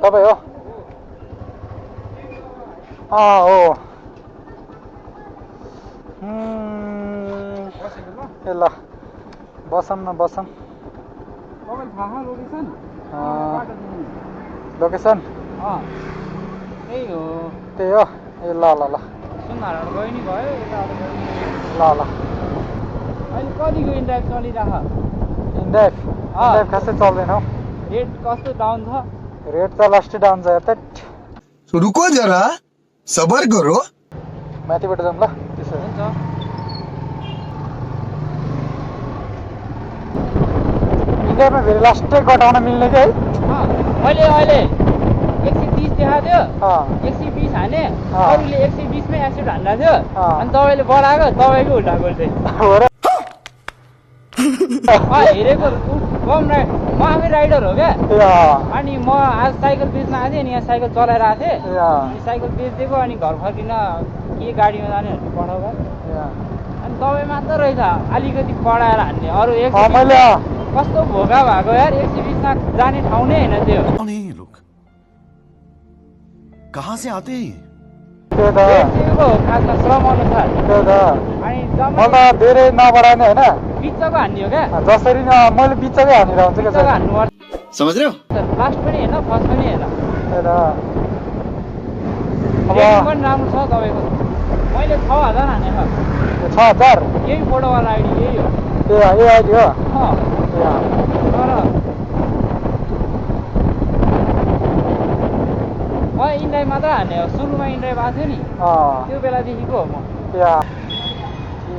तपाईँ हो? हो। ए ल बसौँ न बसौँ। लोकेसन त्यही हो। त्यही हो। ए ल ल ल सुनहारबाट गयो नि भयो ल ल। अहिले कतिको इन्ड्राइभ चलिरहेको? इन्ड्राइभ खासै चल्दैन हौ। रेट कस्तो डाउन छ? रेट त लास्टै डाउन छ यार। रुको जरा सबर करो। माथिबाट जाउँ ल त्यसो हुन्छ। इन्डियामा फेरि लास्टै घटाउन मिल्ने कि है? मैले अहिले 130 देखाएको थियो, 120 हाने, अरूले 120 मै एक्सेप्ट हान्दा थियो, अनि तपाईँले बढाएको, तपाईँको उल्टा गोल्दै हो र? हेरेको कम राइड। म आफै राइडर हो क्या। अनि म आज साइकल बेच्न आएको थिएँ अनि यहाँ साइकल चलाइरहेको थिएँ। साइकल बेचिदिएको अनि घर फर्किन के गाडीमा जाने भनेर पठाएको। अनि तपाईँ मात्र रहेछ अलिकति बढाएर हान्ने। अरू 120 कस्तो भोका भएको यार। 120 मा जाने ठाउँ नै होइन त्यो। कहाँ से आते हैं? खासमा श्रम अनुसार। अनि मलाई धेरै नबढाउने होइन, बिचको हान्ने हो क्या। जसरी मैले बिचकै हानेर हुन्छ क्या। बिचको हान्नुपर्छ। समझ रहे हो? लास्ट पनि होइन फर्स्ट पनि होइन। रेटिङ पनि राम्रो छ तपाईँको। मैले 6000 हानेको। 6000? यही फोटोवाला आइडी यही हो। ए आइडी हो? तर म इन्ड्राइभ मात्र हाने हो। सुरुमा इन्ड्राइभ आएको थियो नि, त्यो बेलादेखिको हो म।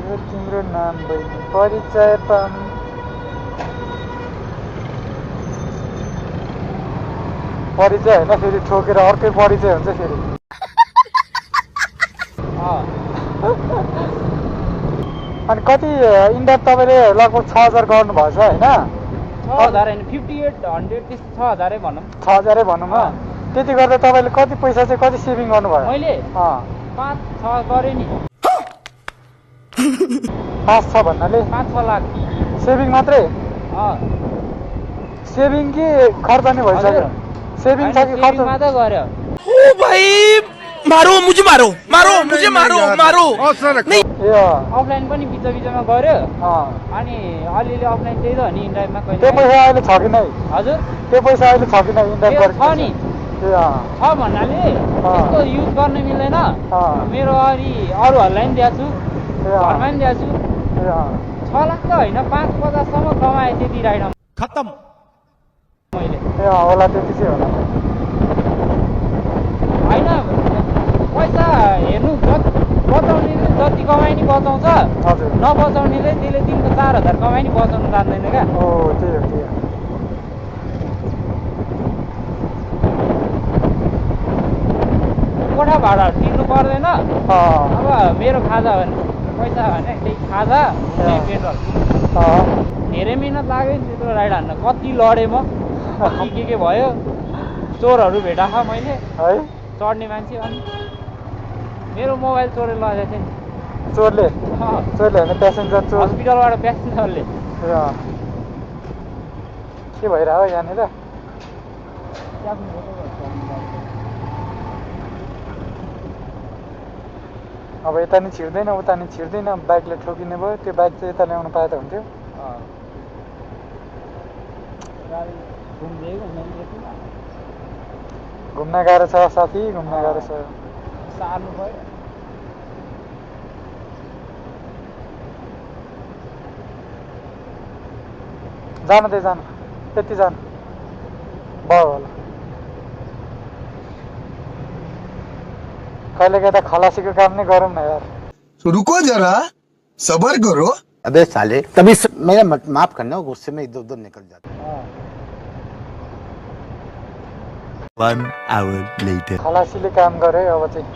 तिम्रो नाम बहिनी परिचय पाउनु। परिचय होइन फेरि ठोकेर अर्कै परिचय हुन्छ फेरि। अनि कति इन्ड्राइभ तपाईँले लगभग 6000 गर्नुभएछ होइन? 6000 होइन 5800 त्यस्तो 6000 भनौँ। 6000 भनौँ हो। त्यति गर्दा तपाईँले कति पैसा चाहिँ कति सेभिङ गर्नुभयो? मैले 5-6 गरेँ नि। 5-6 भन्नाले 5-6 लाख सेभिङ मात्रै? सेभिङ कि खर्च नि भइसक्यो? सेभिङ छ कि खर्च? मात्र गर्यो। ओ भाइ मारो मुझे मारो मुझे मारो अफलाइन पनि बिच बिचमा गर्यो। अनि अलिअलि अफलाइन त्यही त हो नि इन्ड्राइभमा कहिले। त्यो पैसा अहिले छ कि नै? हजुर त्यो पैसा अहिले छ कि नै इन्ड्राइभ गरेको? छ नि। छ भन्नाले त्यस्तो युज गर्न मिल्दैन। मेरो अरूहरूलाई पनि दिएको छु, घरमा पनि दिएको छु। 6 लाख त होइन 5-50 सम्म कमाएँ त्यति राइडमा। खत्म मैले होला त्यति चाहिँ होला। होइन पैसा हेर्नु बचाउनेले जति कमाइ नि बचाउँछ, नबचाउनेले त्यसले दिनको 4000 कमाइ नि बचाउनु जान्दैन क्या। त्यही हो। कोठा भाडा तिर्नु पर्दैन। अब मेरो खाजा भने पैसा भने त्यही खाजा त्यही पेट्रोल। धेरै मिहिनेत लाग्यो नि त्यत्रो राइड हान्न। कति लडेँ म, कति के भयो। चोरहरू भेटाएको मैले है चढ्ने मान्छे। अनि मेरो मोबाइल चोरेर लगेको थियो नि। चोरले होइन प्यासेन्जर चोर? हस्पिटलबाट प्यासेन्जरले। के भइरहेको यहाँनिर? अब यता नि छिर्दैन उता नि छिर्दैन, बाइकले ठोकिने भयो। त्यो बाइक चाहिँ यता ल्याउनु पाए त हुन्थ्यो। घुम्न गाह्रो छ साथी, घुम्न गाह्रो छ। सार्नु पऱ्यो। जानु त्यति जानु भयो होला। कहिले कता खलासीको काम नै गरौँ न यार। रुको जरा सबर करो। अबे साले तभी मेरा माफ करना, गुस्से में इधर उधर निकल जाता। 1 hour later खलासीले काम गरे अब चाहिँ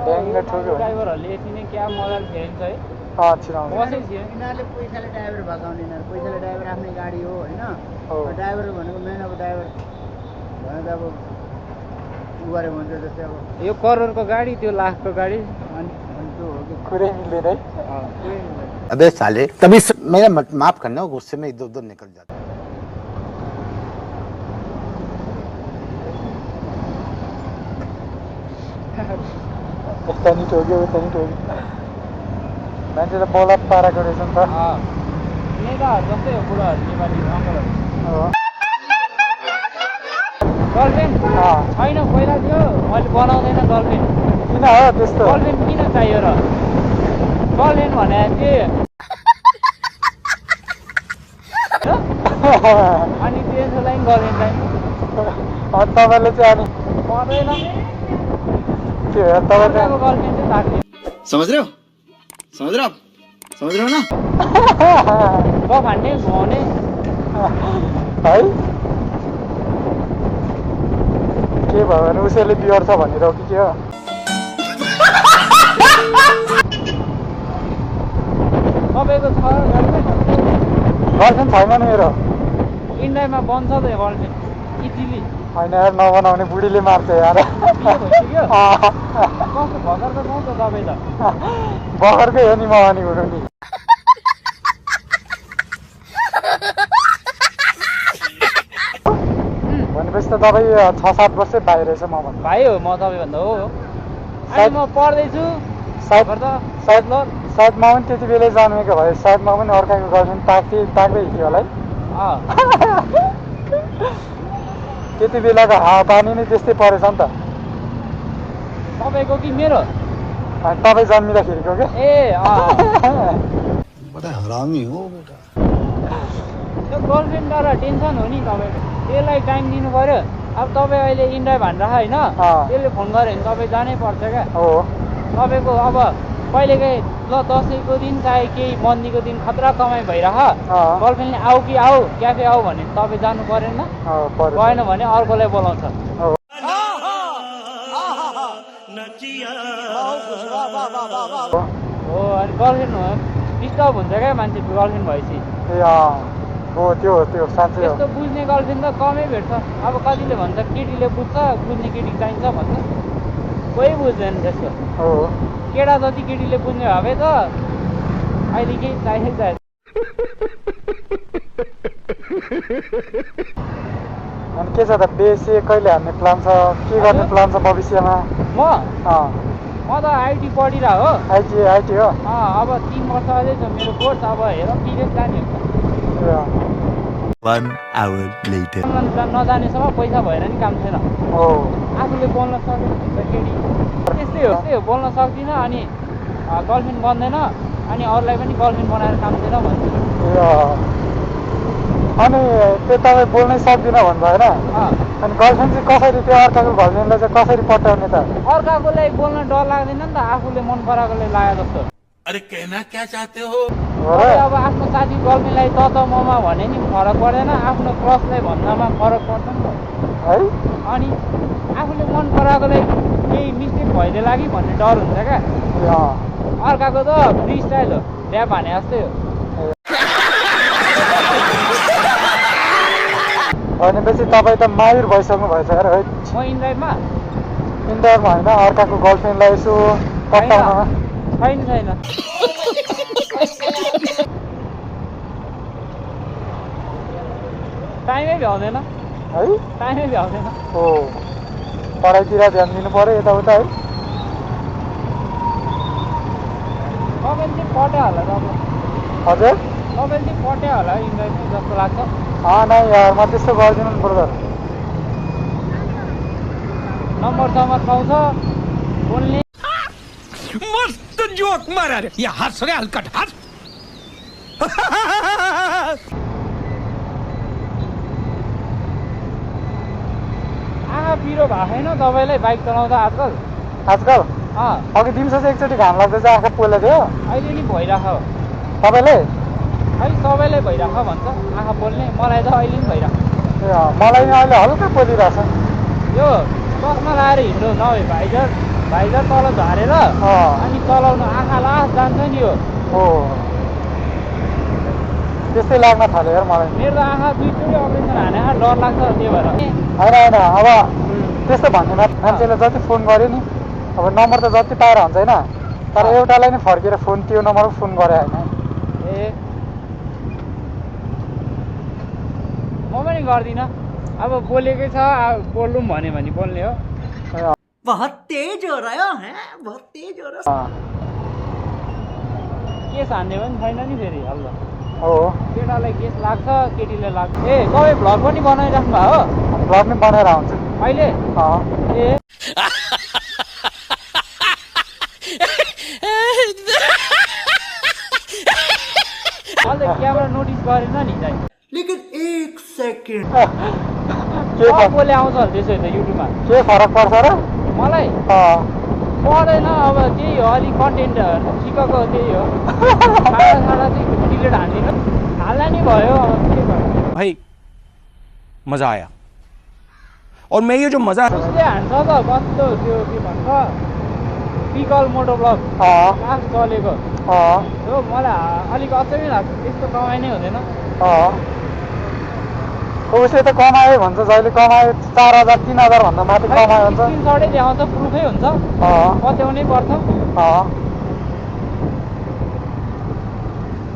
ड्याङ्ग ठोक्यो। ड्राइभरहरूले यति नै क्या मजाले फेरिन्छ है। छिराउनु यिनीहरूले पैसाले ड्राइभर भगाउँदैन। पैसाले ड्राइभर आफ्नै गाडी हो होइन। ड्राइभर भनेको मेन अब ड्राइभर भने त अब उ गरे भन्छ जस्तै अब यो करोडको गाडी त्यो लाखको गाडी अनि त्यो हो कि कुरै मिल्दैन है। अबे साले तभी मेरा माफ करना, गुस्से में इधर उधर निकल जाता। यता नि ठोक्यो उता नि ठोक्यो मान्छे त बोला पाराको रहेछ नि त नेताहरू जस्तै हो बुढाहरू नेपाली अङ्कलहरू हो गर्लफ्रेन्ड छैन पहिला थियो मैले बनाउँदैन गर्लफ्रेन्ड किन हो त्यस्तो गर्लफ्रेन्ड किन चाहियो र गर्लफ्रेन्ड भने चाहिँ अनि त्यसको लागि गर्लफ्रेन्ड चाहिन्छ तपाईँले चाहिँ अनि पर्दैन त्यो हेर तपाईँले अब गर्लफ्रेन्ड चाहिँ थाक्ने समझ रहे हो ना बफान्ने घुमाउने है के भयो भने उसैले बियर छ भनेर हो कि के हो तपाईँको छ गर्लफ्रेन्ड छैन नि मेरो इन्डियामा बन्छ त गर्लफ्रेन्ड इजिली होइन यार नबनाउने बुढीले मार्छ यार के भइसक्यो कस्तो भर्खर त पाउँछ तपाईँ त बखरकै हो नि म अनि हुनु नि भनेपछि त तपाईँ 6-7 वर्षै भाइ रहेछ म भन्दा भाइ हो म तपाईँभन्दा हो अनि म पढ्दैछु सायद सायद सायद म पनि त्यति बेलै जन्मेको भए सायद म पनि अर्काको गर्लफ्रेन्ड ताक्दै हिँड्यो होला है त्यति बेलाको हावापानी नै त्यस्तै परेछ नि त तपाईँको कि मेरो तपाईँ जन्मिँदाखेरिको क्या ए बड़ा हरामी हो बेटा त्यो गर्लफ्रेन्डबाट टेन्सन हो नि तपाईँको त्यसलाई टाइम दिनु पऱ्यो अब तपाईँ अहिले इन्डिया भनेर होइन त्यसले फोन गर्यो भने तपाईँ जानै पर्छ क्या हो तपाईँको अब कहिलेकाहीँ ल दसैँको दिन चाहे केही मन्दीको दिन खतरा कमाइ भइरह गर्लफ्रेन्डले आऊ कि आऊ क्याफे आऊ भने तपाईँ जानु परेन गएन भने अर्कोलाई बोलाउँछ हो अनि गर्लफ्रेन्ड डिस्टर्ब हुन्छ क्या मान्छे गर्लफ्रेन्ड भएपछि ए हो त्यो साँच्चै हो त्यस्तो बुझ्ने गर्लफ्रेन्ड त कमै भेट्छ अब कतिले भन्छ केटीले बुझ्छ बुझ्ने केटी चाहिन्छ भन्छ कोही बुझ्दैन त्यस्तो हो केटा जति केटीले बुझ्ने भए त अहिले केही चाहिन्छ अनि के छ त बेसी कहिले हान्ने प्लान छ के गर्ने प्लान छ भविष्यमा म त आइटी पढिरहेको हो आइटी हो अब 3 वर्ष अझै छ मेरो कोर्स अब हेर विदेश जाने हुन्छ 1 hour later नजानेसम्म पैसा भएर नि काम छैन हो आफूले बोल्न सक्दैन केटी त्यस्तै हो बोल्न सक्दिनँ अनि गर्लफ्रेन्ड बन्दैन अनि अरूलाई पनि गर्लफ्रेन्ड बनाएर काम छैन भन्छ अनि त्यो तपाईँ बोल्नै सक्दिनँ भन्नु भएन अनि गर्लफ्रेन्ड चाहिँ कसरी त्यो अर्काको गर्लफ्रेन्डलाई चाहिँ कसरी पटाउने त अर्काकोलाई बोल्न डर लाग्दैन नि त आफूले मन पराएकोलाई लाग्यो जस्तो अरे कहना क्या चाहते हो अब आफ्नो साथी गर्लफ्रेन्डलाई त ममा भने नि फरक पर्दैन आफ्नो क्रसलाई भन्दामा फरक पर्छ नि त है अनि आफूले मन पराएकोलाई केही मिस्टेक भइदिएला कि भन्ने डर हुन्छ क्या अर्काको त फ्री स्टाइल हो ड्याप हाने जस्तै हो भनेपछि तपाईँ त माहिर भइसक्नु भएछ यार है म इन्डियामा होइन अर्काको गर्लफ्रेन्डलाई यसो पटाउनमा छैन टाइमै भ्याउँदैन है टाइमै भ्याउँदैन हो पढाइतिर ध्यान दिनु पऱ्यो यताउता है तपाईँले चाहिँ पट्या होला हजुर तपाईँले चाहिँ पट्या होला इन्डियामा जस्तो लाग्छ नै यार म त्यस्तो गर्दिनँ नि ब्रदर नम्बर पाउँछ बोल्ने मस्त जोक मारा रे ये हंस रे हलकट हंस आँखा पिरो भएको छैन तपाईँलाई बाइक चलाउँदा आजकल अघि दिउँसो चाहिँ एकचोटि घाम लाग्दैछ आँखा पोले थियो अहिले नि भइरहेको तपाईँले अहिले सबैलाई भइरहेको भन्छ आँखा पोल्ने मलाई त अहिले नि भइरहेको ए मलाई नि अहिले हल्का पोलिरहेछ यो चस्मा लगाएर हिँड्नु नभए भाइजर तल झरेर अनि चलाउनु आँखा लास जान्छ नि यो त्यस्तै लाग्न थाल्यो यार मलाई मेरो त आँखा दुईचोटि अपरेसन हाने डर लाग्छ त्यही भएर होइन अब त्यस्तो भन्दैन मान्छेले जति फोन गर्यो नि अब नम्बर त जति पाएर हुन्छ होइन तर एउटालाई नै फर्केर फोन त्यो नम्बरमा फोन गरे होइन ए म पनि गर्दिनँ अब बोलेकै छ बोल्नु भन्यो भने बोल्ने हो बहुत तेज हो रहा है बहुत तेज हो रहा केस हान्ने पनि छैन नि फेरि हल्ला हो केटालाई केस लाग्छ केटीले लाग्छ ए तपाईँ भ्लग पनि बनाइराख्नु भयो हो ब्लग नै बनाएर आउँछ अहिले ए अहिले क्यामेरा नोटिस गरेन नि चाहिँ लेकिन 1 सेकेन्ड सबैले आउँछ त्यसै त युट्युबमा के फरक पर्छ र मलाई पर्दैन अब त्यही हो अलिक कन्टेन्ट ठिकको त्यही हो खाना चाहिँ डिलेट हान्दिनँ हाल्दा नि भयो अब के गर्नु भाई मजा आया और मैं ये जो मजा उसले हान्छ त कस्तो त्यो के भन्छ पिकल मोटो ब्लग लास्ट चलेको हो मलाई अलिक अचम्मै लाग्छ त्यस्तो कमाइ नै हुँदैन उसले त कमायो भन्छ जहिले कमायो 4000 3000 भन्दा माथि कमायो भन्छ स्क्रिनसटै ल्याउँछ प्रुफै हुन्छ पत्याउनै पर्छ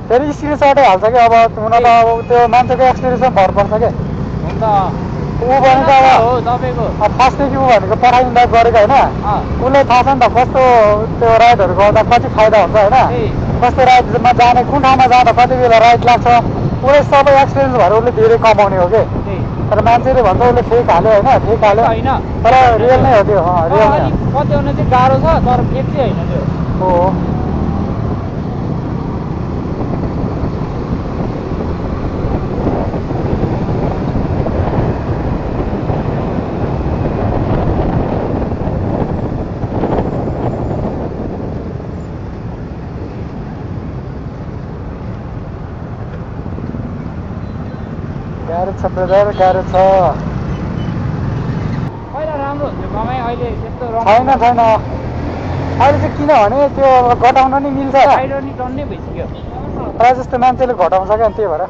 फेरि स्क्रिनसटै हाल्छ कि अब हुन त अब त्यो मान्छेको एक्सपिरियन्समा भर पर्छ क्या हुन्छ ऊ भनेको हो तपाईँको अब फर्स्टदेखि ऊ भनेको पठाइदिँदा गरेको होइन उसलाई थाहा छ नि त कस्तो त्यो राइडहरू गर्दा कति फाइदा हुन्छ होइन कस्तो राइडमा जाने कुन ठाउँमा जाँदा कति बेला राइड लाग्छ उसले सबै एक्सपिरियन्स भएर उसले धेरै कमाउने हो कि तर मान्छेले भन्छ उसले फेक हाल्यो होइन फेक हाल्यो होइन तर रियल नै हो त्यो रियल नै अलिक पत्याउन चाहिँ गाह्रो छ तर फेक चाहिँ होइन त्यो हो गाह्रो छ ब्रदर गाह्रो छ पहिला राम्रो हुन्थ्यो कमाइ अहिले त्यस्तो छैन छैन अहिले चाहिँ किनभने त्यो घटाउन नि मिल्छ राइडर नि टन्नै भइसक्यो प्रायः जस्तो मान्छेले घटाउँछ क्या त्यही भएर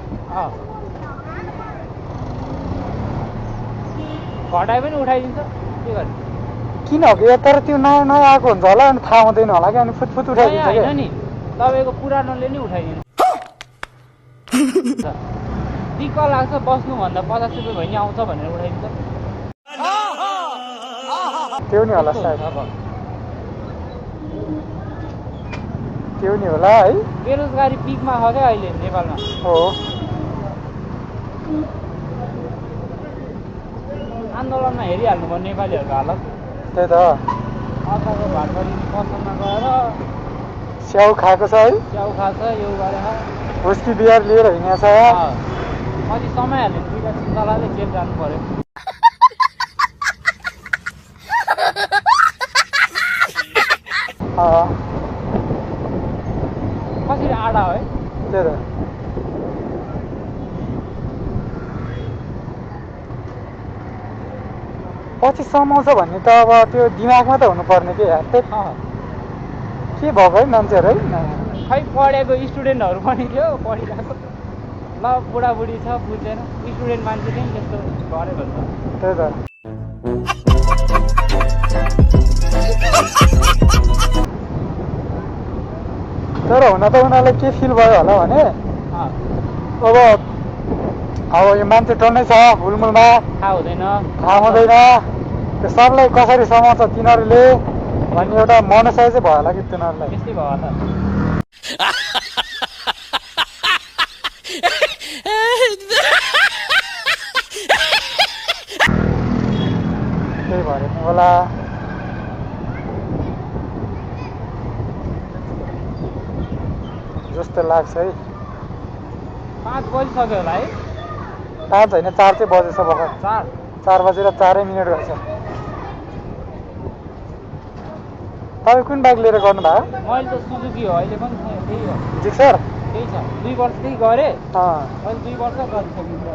घटाइ पनि उठाइदिन्छ के गर्ने किन हो कि तर त्यो नयाँ नयाँ आएको हुन्छ होला अनि थाहा हुँदैन होला कि अनि फुटफुट उठाइदिन्छ होइन क्या नि तपाईँको पुरानोले नि उठाइदिन्छ दिक्क लाग्छ बस्नुभन्दा 50 रुपियाँ भए नि आउँछ भनेर उठाइदिन्छ त्यो नि होला सायद त्यो नि होला है बेरोजगारी पिकमा छ क्या अहिले नेपालमा हो आन्दोलनमा हेरिहाल्नु भयो नेपालीहरूको हालत त्यही त अर्काको भात पनि पसलमा गएर स्याउ खाएको छ है च्याउ खान्छ यो गरेर हुस्की बिहार लिएर हिँडेको छ कति समय हाल्यो दुईवटा चिन्तालाले जेल जानु पर्यो कसरी आडा हो है त्यही त पछि समाउँछ भन्ने त अब त्यो दिमागमा त हुनुपर्ने के यार के भएको है मान्छेहरू है खै पढेको स्टुडेन्टहरू पनि थियो पढिरहेको ल बुढाबुढी छ बुझ्दैन स्टुडेन्ट मान्छेले नि त्यस्तो गरेको हुन्छ त्यही त तर हुन त उनीहरूलाई के फिल भयो होला भने अब यो मान्छे टन्नै छ हुलमुलमा थाहा हुँदैन थाहा हुँदैन त्यो सबलाई कसरी समाउँछ तिनीहरूले भन्ने एउटा मनसाय चाहिँ भयो होला कि तिनीहरूलाई त्यस्तै भयो होला त्यही भएर नि होला जस्तो लाग्छ है 5 बजिसक्यो होला है 5 होइन 4 चाहिँ बजेछ भर्खर 4 बजेर 4 मिनट भएछ तपाईँ कुन बाइक लिएर गर्नुभयो मैले त सुजुकी हो अहिले पनि त्यही हो जिक्सर त्यही छ 2 वर्षदेखि गरेँ अहिले 2 वर्ष गरिसकिन्छ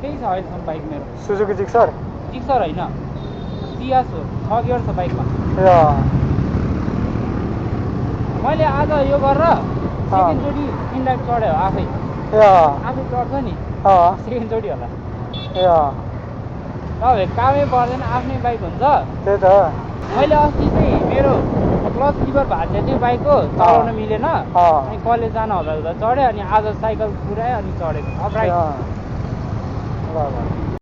त्यही छ अहिलेसम्म बाइक मेरो सुजुकी जिक्सर होइन तियास हो 6 गियर छ बाइकमा मैले आज यो गरेर सेकेन्डचोटि इन्डाइभ चढ्यो आफै चढ्छ नि सेकेन्डचोटि होला तपाईँ कामै पर्दैन आफ्नै बाइक हुन्छ त्यही त मैले अस्ति चाहिँ मेरो क्लच लिभर भाँच्यो थियो बाइकको चलाउन मिलेन अनि कलेज जान हुँदा चढेँ अनि आज साइकल पुऱ्याएँ अनि चढेको अब